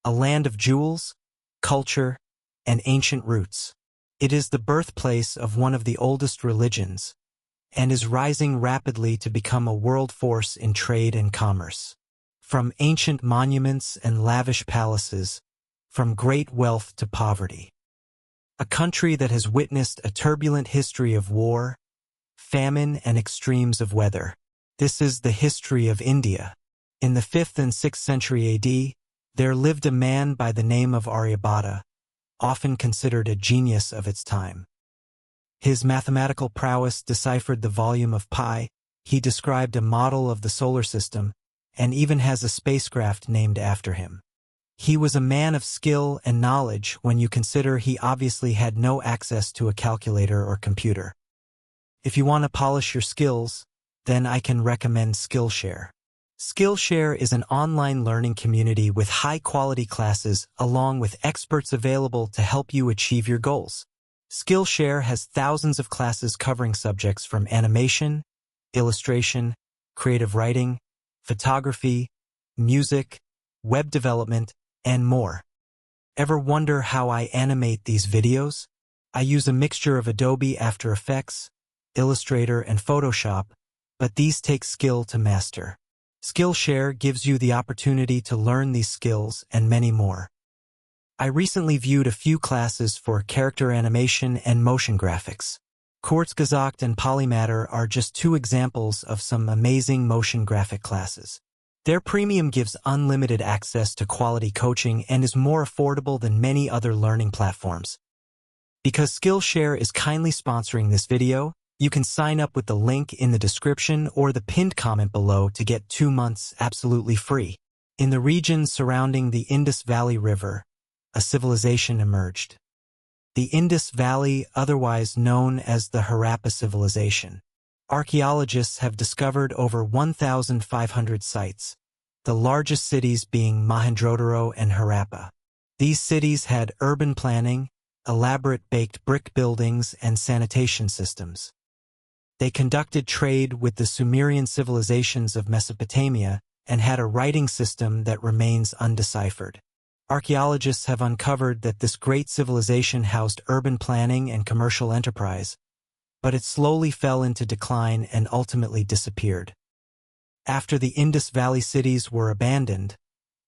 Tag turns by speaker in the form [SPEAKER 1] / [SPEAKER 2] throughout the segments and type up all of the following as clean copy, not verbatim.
[SPEAKER 1] a land of jewels, culture, and ancient roots. It is the birthplace of one of the oldest religions, and is rising rapidly to become a world force in trade and commerce. From ancient monuments and lavish palaces, from great wealth to poverty. A country that has witnessed a turbulent history of war, famine, and extremes of weather. This is the history of India. In the 5th and 6th century AD, there lived a man by the name of Aryabhata, often considered a genius of its time. His mathematical prowess deciphered the volume of pi, he described a model of the solar system, and even has a spacecraft named after him. He was a man of skill and knowledge when you consider he obviously had no access to a calculator or computer. If you want to polish your skills, then I can recommend Skillshare. Skillshare is an online learning community with high-quality classes along with experts available to help you achieve your goals. Skillshare has thousands of classes covering subjects from animation, illustration, creative writing, photography, music, web development, and more. Ever wonder how I animate these videos? I use a mixture of Adobe After Effects, Illustrator, and Photoshop, but these take skill to master. Skillshare gives you the opportunity to learn these skills and many more. I recently viewed a few classes for character animation and motion graphics. Kurzgesagt and Polymatter are just two examples of some amazing motion graphic classes. Their premium gives unlimited access to quality coaching and is more affordable than many other learning platforms. Because Skillshare is kindly sponsoring this video, you can sign up with the link in the description or the pinned comment below to get 2 months absolutely free. In the region surrounding the Indus Valley River, a civilization emerged. The Indus Valley, otherwise known as the Harappa civilization. Archaeologists have discovered over 1,500 sites, the largest cities being Mohenjo-daro and Harappa. These cities had urban planning, elaborate baked brick buildings, and sanitation systems. They conducted trade with the Sumerian civilizations of Mesopotamia and had a writing system that remains undeciphered. Archaeologists have uncovered that this great civilization housed urban planning and commercial enterprise, but it slowly fell into decline and ultimately disappeared. After the Indus Valley cities were abandoned,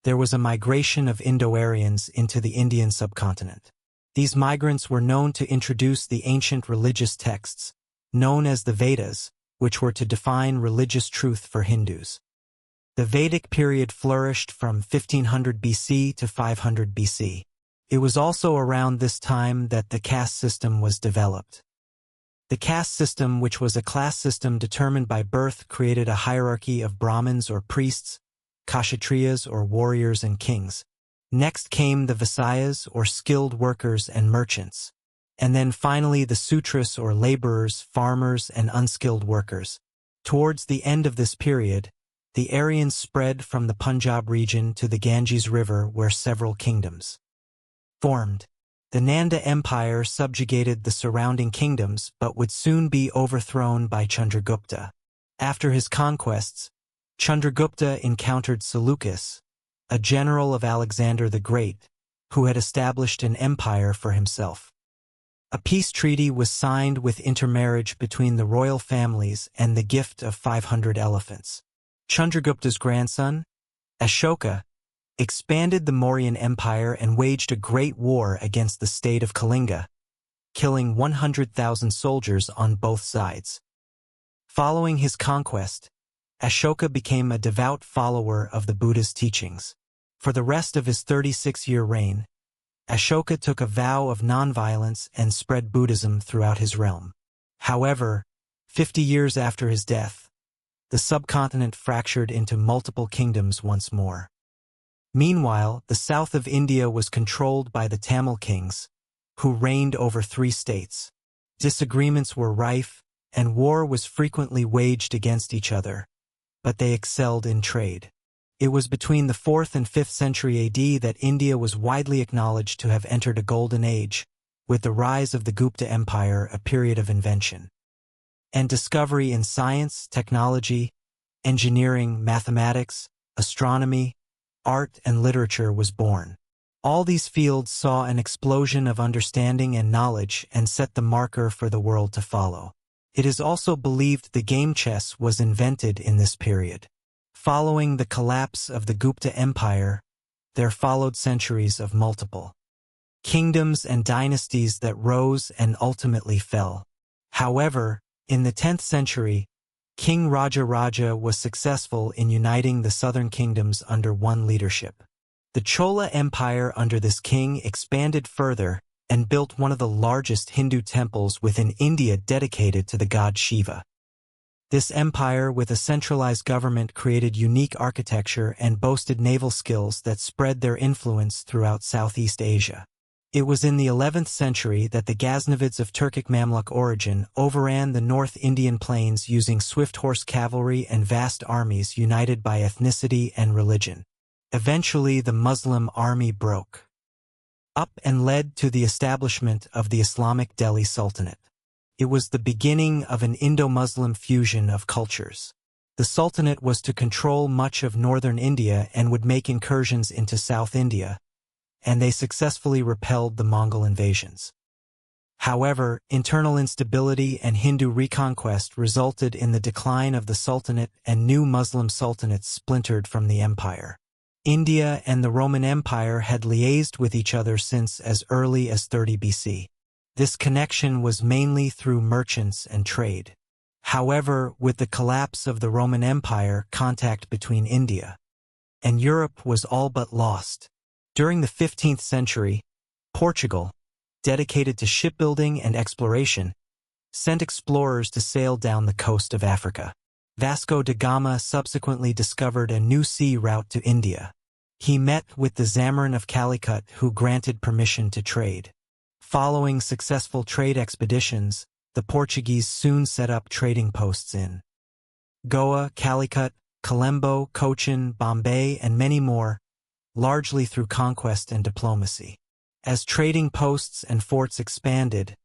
[SPEAKER 1] there was a migration of Indo-Aryans into the Indian subcontinent. These migrants were known to introduce the ancient religious texts, known as the Vedas, which were to define religious truth for Hindus. The Vedic period flourished from 1500 BC to 500 BC. It was also around this time that the caste system was developed. The caste system, which was a class system determined by birth, created a hierarchy of Brahmins or priests, Kshatriyas or warriors and kings. Next came the Vaisyas or skilled workers and merchants. And then finally the Sudras or laborers, farmers, and unskilled workers. Towards the end of this period, the Aryans spread from the Punjab region to the Ganges River where several kingdoms formed. The Nanda Empire subjugated the surrounding kingdoms but would soon be overthrown by Chandragupta. After his conquests, Chandragupta encountered Seleucus, a general of Alexander the Great, who had established an empire for himself. A peace treaty was signed with intermarriage between the royal families and the gift of 500 elephants. Chandragupta's grandson, Ashoka, expanded the Mauryan Empire and waged a great war against the state of Kalinga, killing 100,000 soldiers on both sides. Following his conquest, Ashoka became a devout follower of the Buddha's teachings. For the rest of his 36-year reign, Ashoka took a vow of nonviolence and spread Buddhism throughout his realm. However, 50 years after his death, the subcontinent fractured into multiple kingdoms once more. Meanwhile, the south of India was controlled by the Tamil kings, who reigned over 3 states. Disagreements were rife, and war was frequently waged against each other, but they excelled in trade. It was between the 4th and 5th century AD that India was widely acknowledged to have entered a golden age, with the rise of the Gupta Empire, a period of invention and discovery in science, technology, engineering, mathematics, astronomy, art, and literature was born. All these fields saw an explosion of understanding and knowledge and set the marker for the world to follow. It is also believed the game chess was invented in this period. Following the collapse of the Gupta Empire, there followed centuries of multiple kingdoms and dynasties that rose and ultimately fell. However, in the 10th century, King Rajaraja was successful in uniting the southern kingdoms under one leadership. The Chola Empire under this king expanded further and built one of the largest Hindu temples within India dedicated to the god Shiva. This empire, with a centralized government, created unique architecture and boasted naval skills that spread their influence throughout Southeast Asia. It was in the 11th century that the Ghaznavids of Turkic Mamluk origin overran the North Indian plains using swift horse cavalry and vast armies united by ethnicity and religion. Eventually, the Muslim army broke up and led to the establishment of the Islamic Delhi Sultanate. It was the beginning of an Indo-Muslim fusion of cultures. The Sultanate was to control much of northern India and would make incursions into South India, and they successfully repelled the Mongol invasions. However, internal instability and Hindu reconquest resulted in the decline of the Sultanate, and new Muslim sultanates splintered from the empire. India and the Roman Empire had liaised with each other since as early as 30 BC. This connection was mainly through merchants and trade. However, with the collapse of the Roman Empire, contact between India and Europe was all but lost. During the 15th century, Portugal, dedicated to shipbuilding and exploration, sent explorers to sail down the coast of Africa. Vasco da Gama subsequently discovered a new sea route to India. He met with the Zamarin of Calicut, who granted permission to trade. Following successful trade expeditions, the Portuguese soon set up trading posts in Goa, Calicut, Colombo, Cochin, Bombay, and many more, largely through conquest and diplomacy. As trading posts and forts expanded,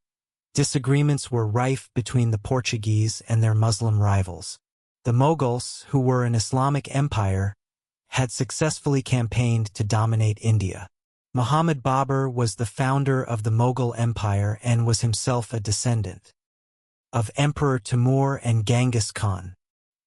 [SPEAKER 1] disagreements were rife between the Portuguese and their Muslim rivals. The Mughals, who were an Islamic empire, had successfully campaigned to dominate India. Muhammad Babur was the founder of the Mughal Empire and was himself a descendant of Emperor Timur and Genghis Khan.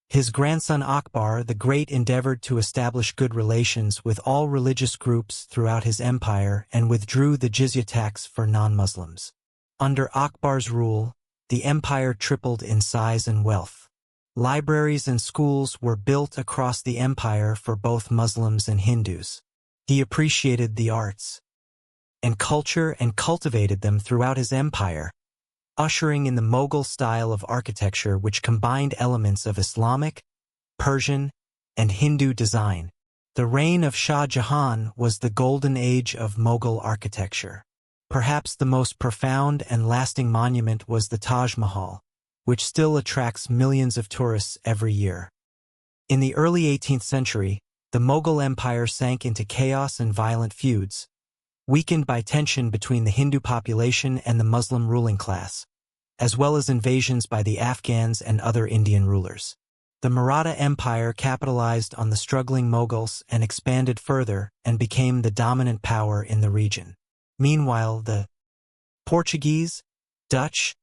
[SPEAKER 1] His grandson Akbar the Great endeavored to establish good relations with all religious groups throughout his empire and withdrew the jizya tax for non-Muslims. Under Akbar's rule, the empire tripled in size and wealth. Libraries and schools were built across the empire for both Muslims and Hindus. He appreciated the arts and culture and cultivated them throughout his empire, ushering in the Mughal style of architecture which combined elements of Islamic, Persian, and Hindu design. The reign of Shah Jahan was the golden age of Mughal architecture. Perhaps the most profound and lasting monument was the Taj Mahal, which still attracts millions of tourists every year. In the early 18th century, the Mughal Empire sank into chaos and violent feuds, weakened by tension between the Hindu population and the Muslim ruling class, as well as invasions by the Afghans and other Indian rulers. The Maratha Empire capitalized on the struggling Mughals and expanded further and became the dominant power in the region. Meanwhile, the Portuguese, Dutch,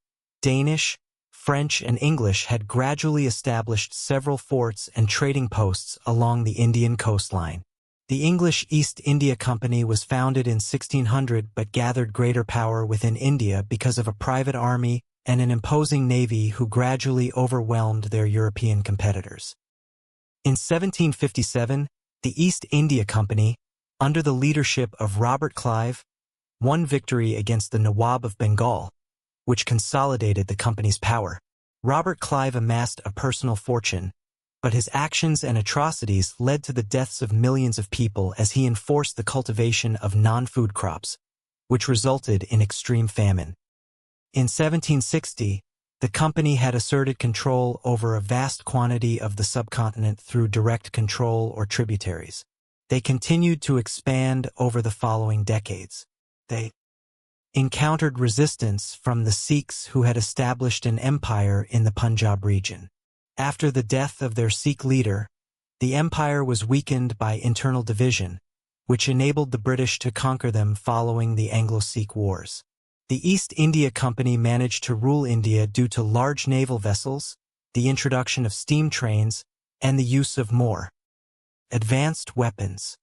[SPEAKER 1] Danish, French, and English had gradually established several forts and trading posts along the Indian coastline. The English East India Company was founded in 1600 but gathered greater power within India because of a private army and an imposing navy who gradually overwhelmed their European competitors. In 1757, the East India Company, under the leadership of Robert Clive, won victory against the Nawab of Bengal, which consolidated the company's power. Robert Clive amassed a personal fortune, but his actions and atrocities led to the deaths of millions of people as he enforced the cultivation of non-food crops, which resulted in extreme famine. In 1760, the company had asserted control over a vast quantity of the subcontinent through direct control or tributaries. They continued to expand over the following decades. They encountered resistance from the Sikhs, who had established an empire in the Punjab region. After the death of their Sikh leader, The empire was weakened by internal division, which enabled the British to conquer them following the Anglo-Sikh Wars. The East India Company managed to rule India due to large naval vessels, the introduction of steam trains, and the use of more advanced weapons.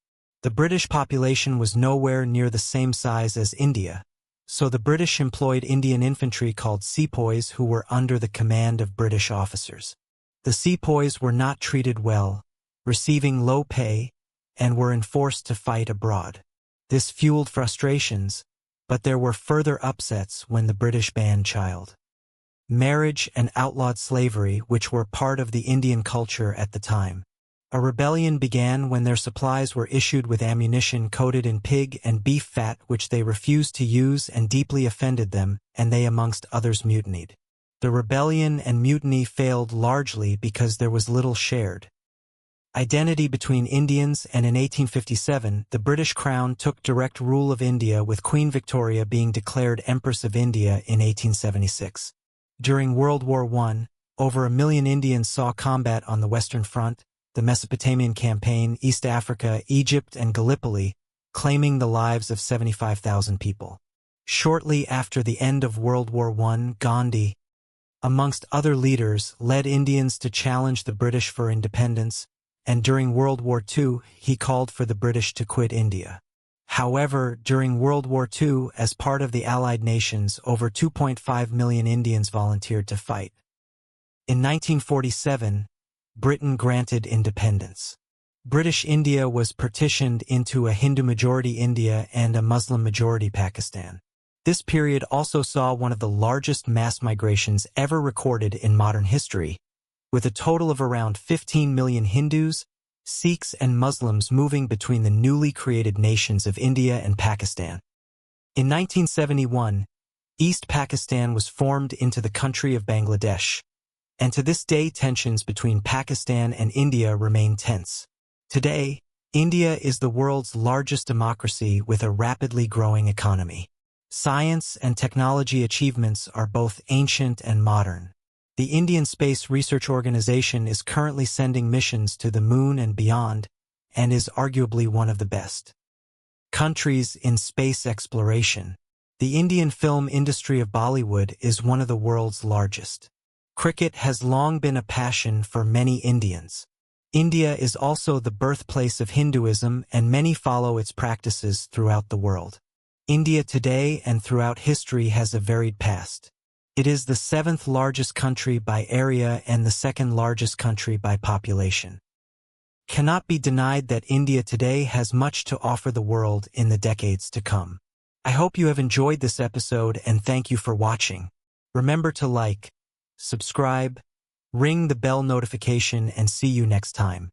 [SPEAKER 1] The British population was nowhere near the same size as India, so the British employed Indian infantry called sepoys who were under the command of British officers. The sepoys were not treated well, receiving low pay, and were enforced to fight abroad. This fueled frustrations, but there were further upsets when the British banned child marriage and outlawed slavery, which were part of the Indian culture at the time. A rebellion began when their supplies were issued with ammunition coated in pig and beef fat which they refused to use and deeply offended them, and they amongst others mutinied. The rebellion and mutiny failed largely because there was little shared identity between Indians, and in 1857 the British Crown took direct rule of India, with Queen Victoria being declared Empress of India in 1876. During World War I, over 1 million Indians saw combat on the Western Front, the Mesopotamian Campaign, East Africa, Egypt, and Gallipoli, claiming the lives of 75,000 people. Shortly after the end of World War I, Gandhi, amongst other leaders, led Indians to challenge the British for independence, and during World War II, he called for the British to quit India. However, during World War II, as part of the Allied nations, over 2.5 million Indians volunteered to fight. In 1947, Britain granted independence. British India was partitioned into a Hindu-majority India and a Muslim-majority Pakistan. This period also saw one of the largest mass migrations ever recorded in modern history, with a total of around 15 million Hindus, Sikhs, and Muslims moving between the newly created nations of India and Pakistan. In 1971, East Pakistan was formed into the country of Bangladesh, and to this day tensions between Pakistan and India remain tense. Today, India is the world's largest democracy with a rapidly growing economy. Science and technology achievements are both ancient and modern. The Indian Space Research Organization is currently sending missions to the moon and beyond, and is arguably one of the best countries in space exploration. The Indian film industry of Bollywood is one of the world's largest. Cricket has long been a passion for many Indians. India is also the birthplace of Hinduism, and many follow its practices throughout the world. India today and throughout history has a varied past. It is the 7th largest country by area and the 2nd largest country by population. Cannot be denied that India today has much to offer the world in the decades to come. I hope you have enjoyed this episode, and thank you for watching. Remember to like, subscribe, ring the bell notification, and see you next time.